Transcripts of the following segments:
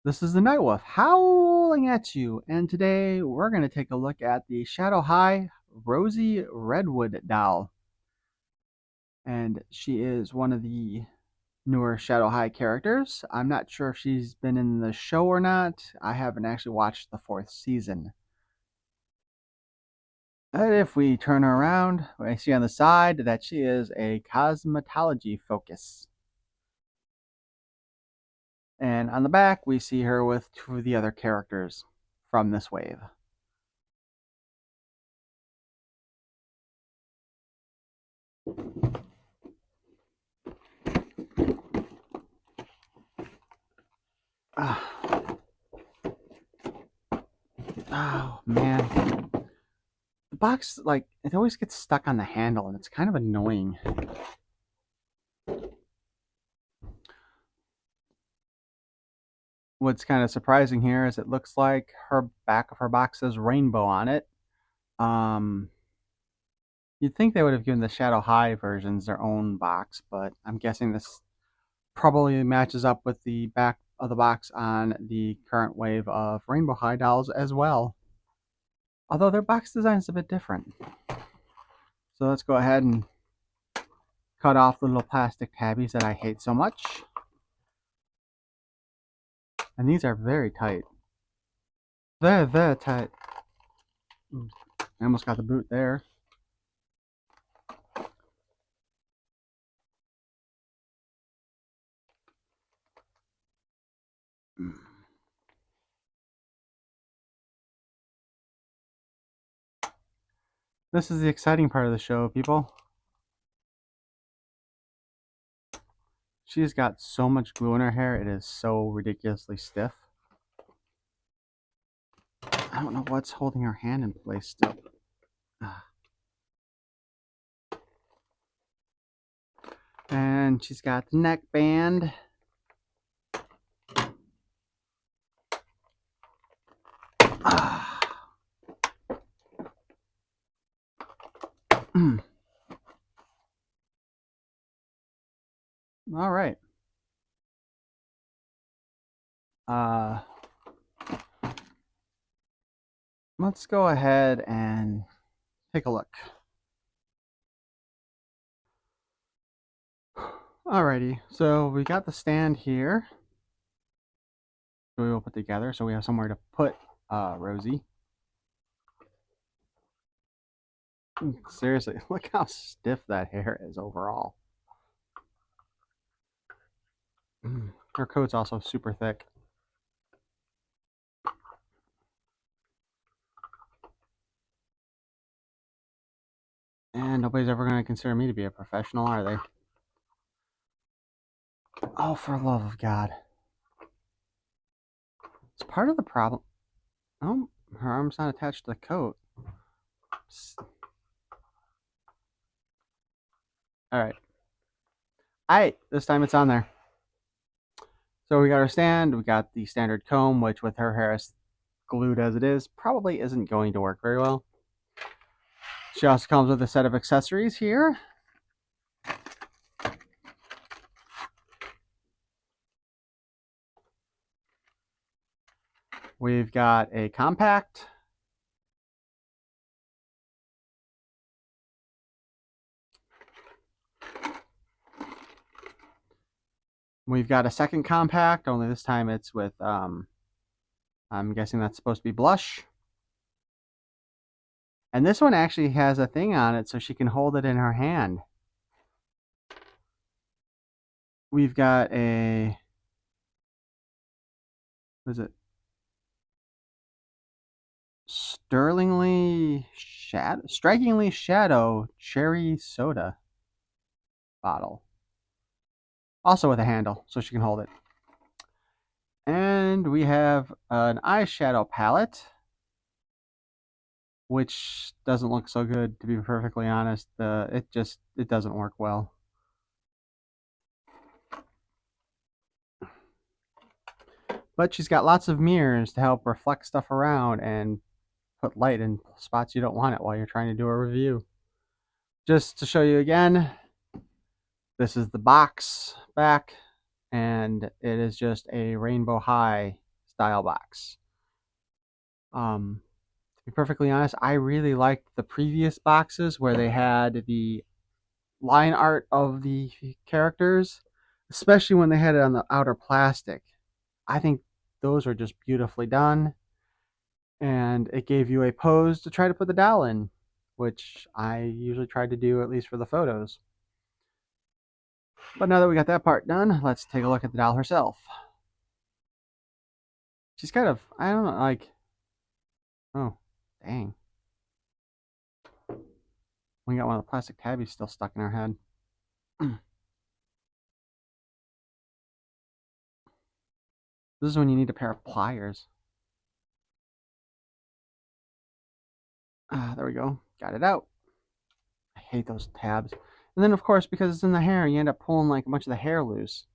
This is the Night Wolf howling at you, and today we're going to take a look at the Shadow High Rosie Redwood doll. And she is one of the newer Shadow High characters. I'm not sure if she's been in the show or not. I haven't actually watched the fourth season. But if we turn her around, we see on the side that she is a cosmetology focus. And on the back, we see her with two of the other characters from this wave. Oh man. The box, like, it always gets stuck on the handle and it's kind of annoying. What's kind of surprising here is it looks like her back of her box says rainbow on it. Um, you'd think they would have given the Shadow High versions their own box, but I'm guessing this probably matches up with the back of the box on the current wave of Rainbow High dolls as well. Although their box design is a bit different. So let's go ahead and cut off the little plastic tabbies that I hate so much. And these are very tight. Very, very tight. I almost got the boot there. This is the exciting part of the show, people. She's got so much glue in her hair, it is so ridiculously stiff. I don't know what's holding her hand in place still. And she's got the neck band. All right. Let's go ahead and take a look. Alrighty, so we got the stand here. So we will put together so we have somewhere to put Rosie. Seriously, look how stiff that hair is overall. Her coat's also super thick. And nobody's ever going to consider me to be a professional, are they? Oh, for the love of God. It's part of the problem. Oh, her arm's not attached to the coat. Alright. Alright, this time it's on there. So we got our stand, we got the standard comb, which with her hair glued as it is, probably isn't going to work very well. She also comes with a set of accessories here. We've got a compact. We've got a second compact, only this time it's with, I'm guessing that's supposed to be blush. And this one actually has a thing on it so she can hold it in her hand. We've got a, what is it? Strikingly Shadow Cherry Soda bottle. Also with a handle so she can hold it. And we have an eyeshadow palette, which doesn't look so good, to be perfectly honest. It doesn't work well. But she's got lots of mirrors to help reflect stuff around and put light in spots you don't want it while you're trying to do a review. Just to show you again, this is the box back, and it is just a Rainbow High style box. To be perfectly honest, I really liked the previous boxes where they had the line art of the characters, especially when they had it on the outer plastic. I think those are just beautifully done, and it gave you a pose to try to put the doll in, which I usually try to do at least for the photos. But now that we got that part done, let's take a look at the doll herself. She's kind of, I don't know, like, oh, dang. We got one of the plastic tabbies still stuck in our head. This is when you need a pair of pliers. There we go. Got it out. I hate those tabs. And then, of course, because it's in the hair, you end up pulling like a bunch of the hair loose.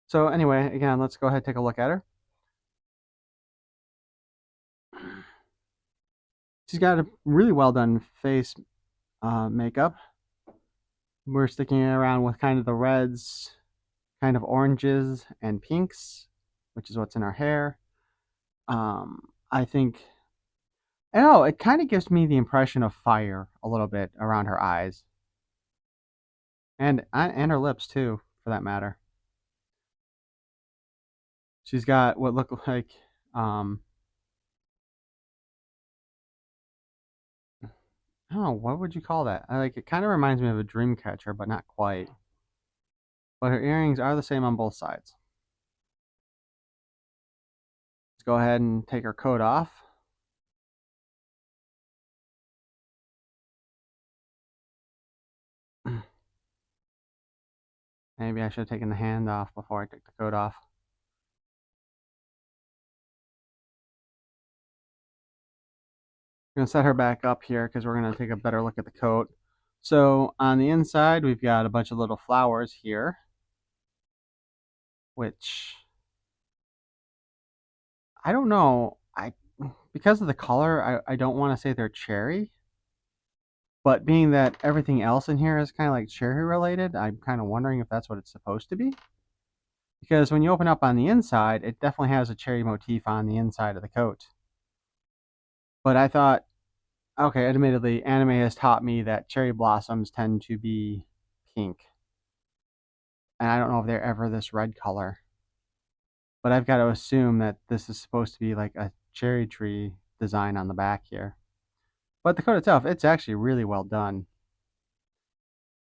So anyway, again, let's go ahead and take a look at her. She's got a really well done face makeup. We're sticking around with kind of the reds, kind of oranges and pinks, which is what's in her hair. I think, I don't know, it kind of gives me the impression of fire a little bit around her eyes, and her lips too, for that matter. She's got what look like um, I don't know, what would you call that? Like it kind of reminds me of a dream catcher, but not quite. But her earrings are the same on both sides. Let's go ahead and take her coat off. Maybe I should have taken the hand off before I took the coat off. I'm going to set her back up here because we're going to take a better look at the coat. So on the inside, we've got a bunch of little flowers here, which I don't know. Because of the color, I don't want to say they're cherry, but being that everything else in here is kind of like cherry related, I'm kind of wondering if that's what it's supposed to be. Because when you open up on the inside, it definitely has a cherry motif on the inside of the coat. But I thought, okay, admittedly, anime has taught me that cherry blossoms tend to be pink. And I don't know if they're ever this red color. But I've got to assume that this is supposed to be like a cherry tree design on the back here. But the coat itself, it's actually really well done.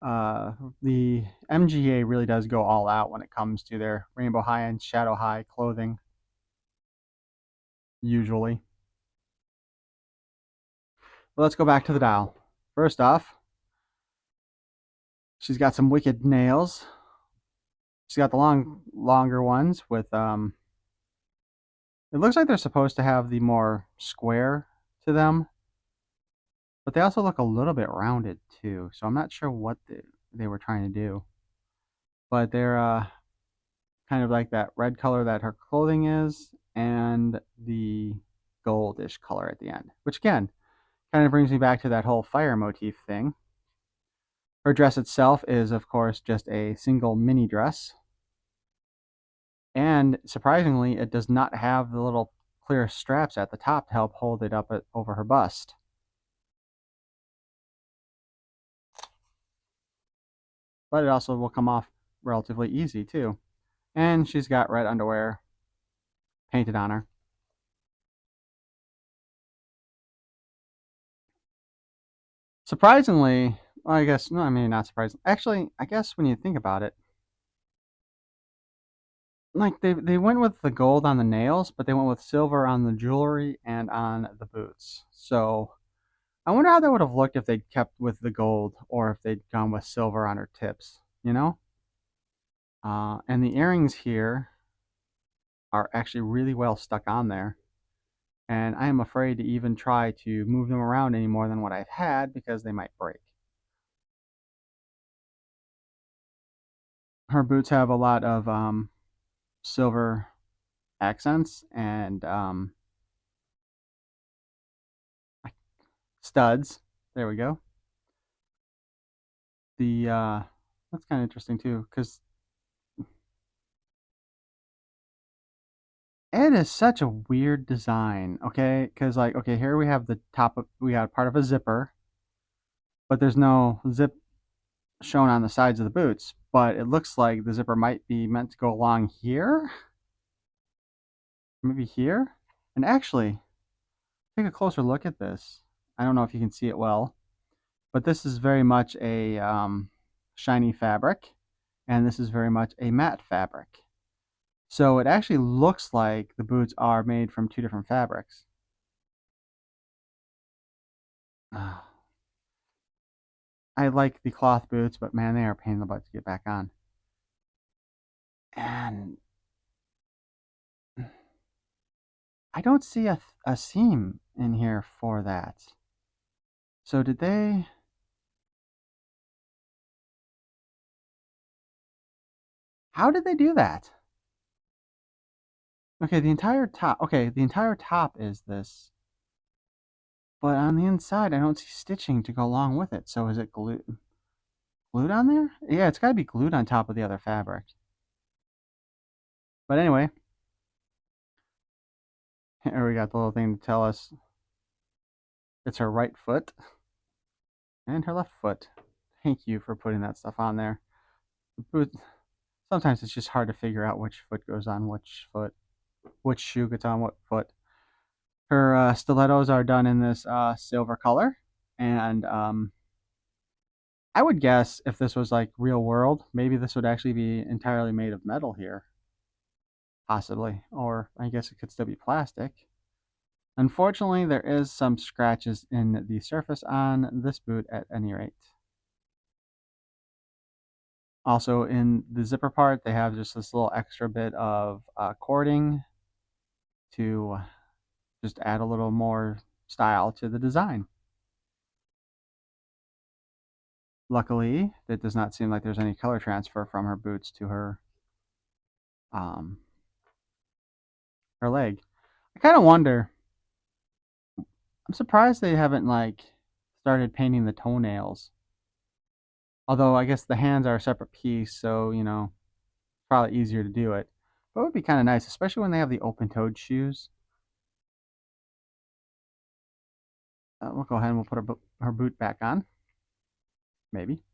The MGA really does go all out when it comes to their rainbow high and shadow high clothing, usually. But let's go back to the doll. First off, she's got some wicked nails. She's got the longer ones with it looks like they're supposed to have the more square to them, but they also look a little bit rounded too. So I'm not sure what they were trying to do. But they're kind of like that red color that her clothing is, and the goldish color at the end, which again kind of brings me back to that whole fire motif thing. Her dress itself is, of course, just a single mini dress. And surprisingly, it does not have the little clear straps at the top to help hold it up over her bust. But it also will come off relatively easy, too. And she's got red underwear painted on her. Surprisingly, well, I guess, no, I mean, not surprising. Actually, I guess when you think about it, like they went with the gold on the nails, but they went with silver on the jewelry and on the boots. So I wonder how that would have looked if they'd kept with the gold or if they'd gone with silver on her tips, you know? And the earrings here are actually really well stuck on there. And I am afraid to even try to move them around any more than what I've had because they might break. Her boots have a lot of silver accents and studs. There we go. The That's kind of interesting too because It is such a weird design, okay? Because like, okay, here we have the top of we got part of a zipper, but there's no zip shown on the sides of the boots. But it looks like the zipper might be meant to go along here, maybe here. And actually, take a closer look at this. I don't know if you can see it well, but this is very much a shiny fabric, and this is very much a matte fabric. So it actually looks like the boots are made from two different fabrics. I like the cloth boots, but man, they are a pain in the butt to get back on. And I don't see a seam in here for that. So did they? How did they do that? Okay, the entire top. Okay, the entire top is this, but on the inside, I don't see stitching to go along with it. So is it glued on there? Yeah, it's got to be glued on top of the other fabric. But anyway, here we got the little thing to tell us it's her right foot and her left foot. Thank you for putting that stuff on there. Boot. Sometimes it's just hard to figure out which foot goes on which foot, which shoe gets on what foot. Her stilettos are done in this silver color, and I would guess if this was like real world, maybe this would actually be entirely made of metal here, possibly, or I guess it could still be plastic. Unfortunately, there is some scratches in the surface on this boot at any rate. Also, in the zipper part, they have just this little extra bit of cording to just add a little more style to the design. Luckily, it does not seem like there's any color transfer from her boots to um, her leg. I kind of wonder. I'm surprised they haven't like started painting the toenails. Although I guess the hands are a separate piece, so probably easier to do it. But it would be kind of nice, especially when they have the open-toed shoes. We'll go ahead and we'll put her boot back on. Maybe.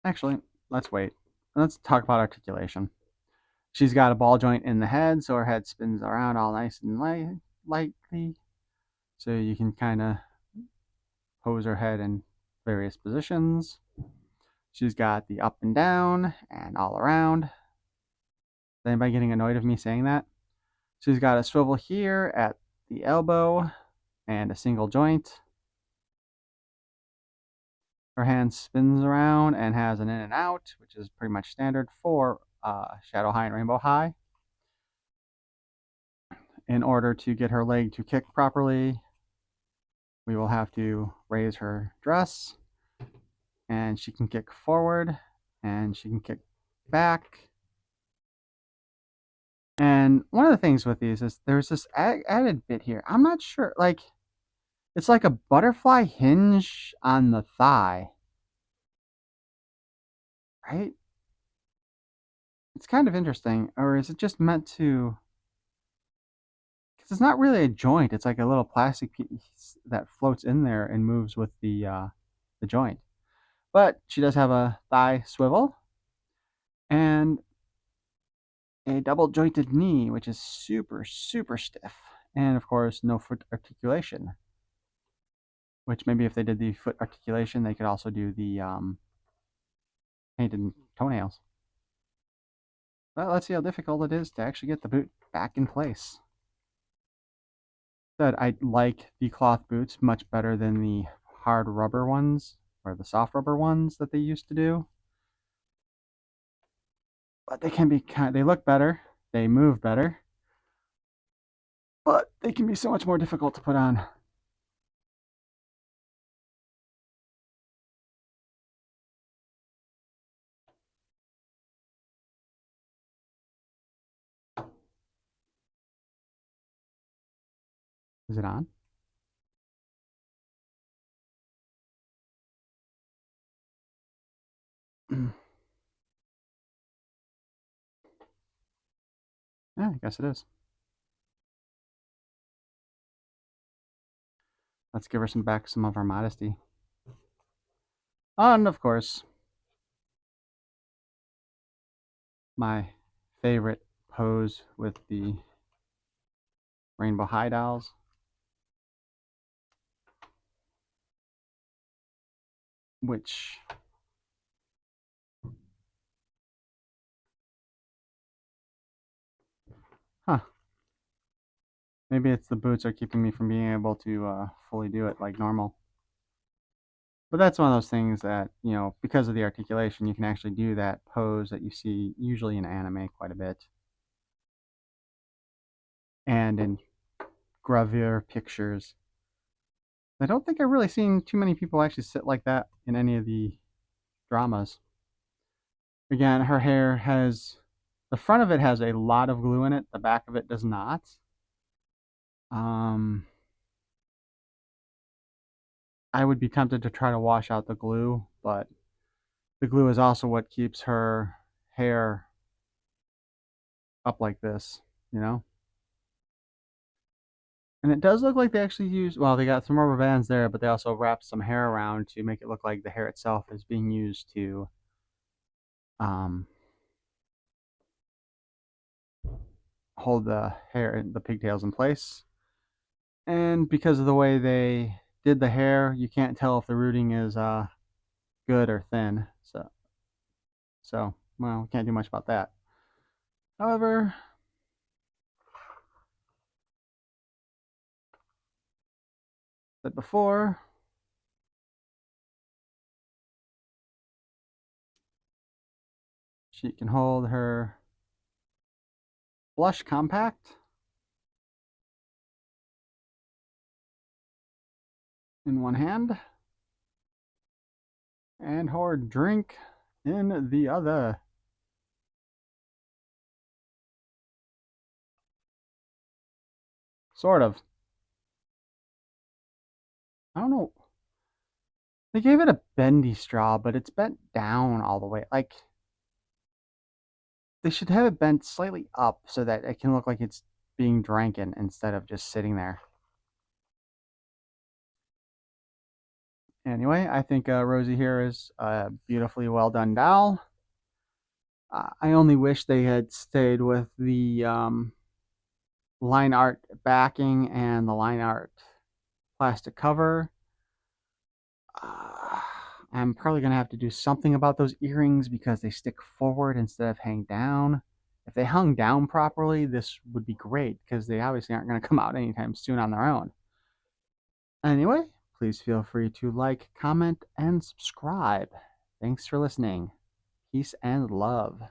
Actually, let's wait. Let's talk about articulation. She's got a ball joint in the head, so her head spins around all nice and lightly. So you can kind of pose her head in various positions. She's got the up and down and all around. Is anybody getting annoyed of me saying that? She's got a swivel here at the elbow and a single joint. Her hand spins around and has an in and out, which is pretty much standard for shadow high and rainbow high. In order to get her leg to kick properly, we will have to raise her dress, and she can kick forward and she can kick back. And one of the things with these is there's this added bit here. I'm not sure, like it's like a butterfly hinge on the thigh, right? It's kind of interesting, or is it just meant to? Because it's not really a joint. It's like a little plastic piece that floats in there and moves with the joint. But she does have a thigh swivel and a double jointed knee, which is super, super stiff. And of course, no foot articulation, which maybe if they did the foot articulation, they could also do the painted toenails. But let's see how difficult it is to actually get the boot back in place. Said I like the cloth boots much better than the hard rubber ones or the soft rubber ones that they used to do. But they can be they look better, they move better, but they can be so much more difficult to put on. Is it on? Yeah, I guess it is. Let's give her some of her modesty. And of course, my favorite pose with the rainbow high dolls, which, huh, maybe it's the boots are keeping me from being able to fully do it like normal. But that's one of those things that, because of the articulation, you can actually do that pose that you see usually in anime quite a bit and in gravure pictures. I don't think I've really seen too many people actually sit like that in any of the dramas. Again, her hair has the front of it has a lot of glue in it, the back of it does not. Um, I would be tempted to try to wash out the glue, but the glue is also what keeps her hair up like this, you know? And it does look like they actually used, well, they got some rubber bands there, but they also wrapped some hair around to make it look like the hair itself is being used to um, hold the hair, the pigtails in place. And because of the way they did the hair, you can't tell if the rooting is good or thin. So well, we can't do much about that. However, said before, she can hold her blush compact in one hand and her drink in the other. Sort of. I don't know. They gave it a bendy straw, but it's bent down all the way. Like, they should have it bent slightly up so that it can look like it's being drinking instead of just sitting there. Anyway, I think Rosie here is a beautifully well done doll. I only wish they had stayed with the line art backing and the line art plastic cover. Uh, I'm probably going to have to do something about those earrings because they stick forward instead of hang down. If they hung down properly, this would be great because they obviously aren't going to come out anytime soon on their own. Anyway, please feel free to like, comment, and subscribe. Thanks for listening. Peace and love.